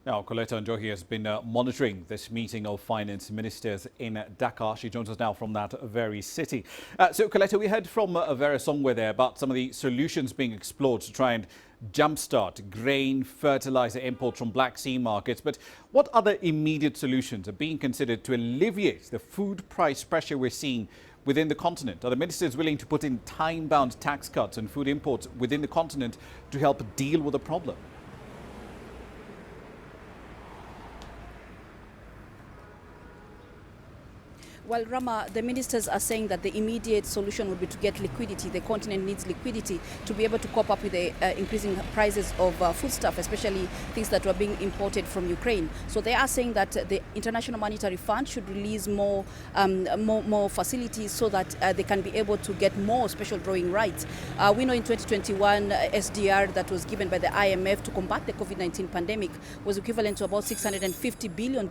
Now, Colletta Wanjohi has been monitoring this meeting of finance ministers in Dakar. She joins us now from that very city. So, Colletta, we heard from Vera Songwe there about some of the solutions being explored to try and jumpstart grain, fertilizer imports from Black Sea markets. But what other immediate solutions are being considered to alleviate the food price pressure we're seeing within the continent? Are the ministers willing to put in time-bound tax cuts on food imports within the continent to help deal with the problem? Well, Rama, the ministers are saying that the immediate solution would be to get liquidity. The continent needs liquidity to be able to cope up with the increasing prices of foodstuff, especially things that were being imported from Ukraine. So they are saying that the International Monetary Fund should release more facilities so that they can be able to get more special drawing rights. We know in 2021, SDR that was given by the IMF to combat the COVID-19 pandemic was equivalent to about $650 billion,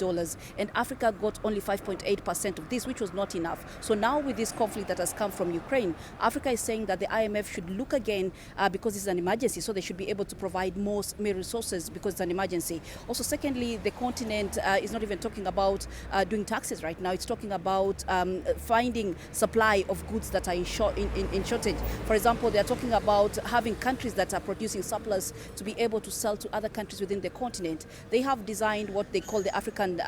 and Africa got only 5.8% of this, which was not enough. So now with this conflict that has come from Ukraine, Africa is saying that the IMF should look again because it's an emergency, so they should be able to provide more resources because it's an emergency. Also, secondly, the continent is not even talking about doing taxes right now. It's talking about finding supply of goods that are in shortage. For example, they are talking about having countries that are producing surplus to be able to sell to other countries within the continent. They have designed what they call the African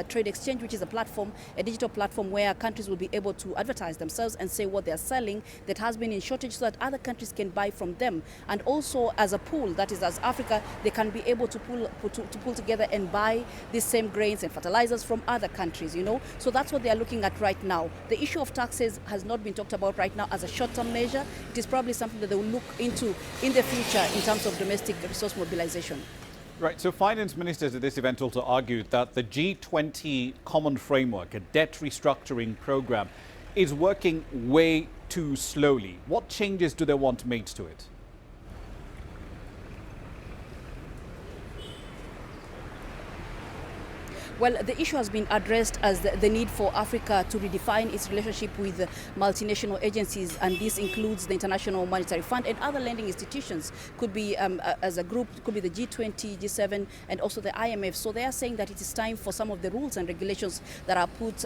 Trade Exchange, which is a platform, a digital platform where countries will be able to advertise themselves and say what they're selling that has been in shortage so that other countries can buy from them. And also as a pool, that is as Africa, they can be able to pull together and buy these same grains and fertilizers from other countries, you know. So that's what they are looking at right now. The issue of taxes has not been talked about right now as a short-term measure. It is probably something that they will look into in the future in terms of domestic resource mobilization. Right, so finance ministers at this event also argued that the G20 common framework, a debt restructuring program, is working way too slowly. What changes do they want made to it? Well, the issue has been addressed as the need for Africa to redefine its relationship with multinational agencies, and this includes the International Monetary Fund and other lending institutions. Could be as a group, could be the G20, G7, and also the IMF. So they are saying that it is time for some of the rules and regulations that are put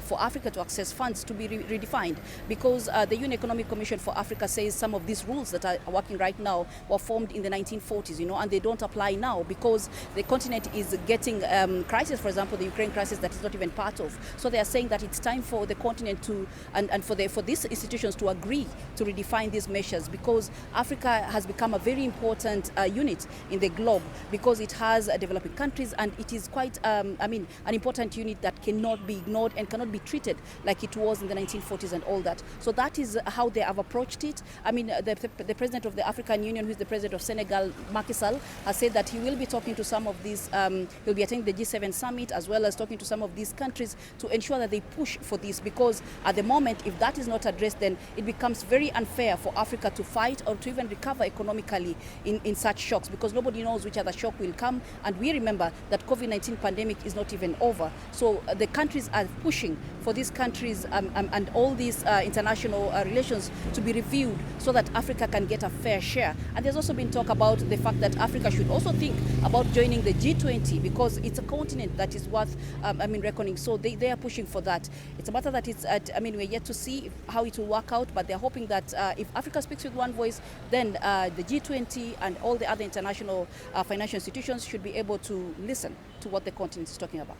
for Africa to access funds to be redefined, because the UN Economic Commission for Africa says some of these rules that are working right now were formed in the 1940s, you know, and they don't apply now because the continent is getting crisis, for example, the Ukraine crisis that is not even part of. So they are saying that it's time for the continent to, and for these institutions to agree to redefine these measures, because Africa has become a very important unit in the globe because it has developing countries, and it is quite, an important unit that cannot be ignored and cannot be treated like it was in the 1940s and all that. So that is how they have approached it. I mean, the president of the African Union, who is the president of Senegal, Macky Sall, has said that he will be talking to some of these, he'll be attending the G7 summit as well as talking to some of these countries to ensure that they push for this, because at the moment, if that is not addressed, then it becomes very unfair for Africa to fight or to even recover economically in such shocks, because nobody knows which other shock will come. And we remember that COVID-19 pandemic is not even over. So the countries are pushing for these countries and all these international relations to be reviewed so that Africa can get a fair share. And there's also been talk about the fact that Africa should also think about joining the G20, because it's a continent that is worth reckoning. So they are pushing for that. It's a matter that it's we're yet to see how it will work out, but they're hoping that if Africa speaks with one voice, then the G20 and all the other international financial institutions should be able to listen to what the continent is talking about.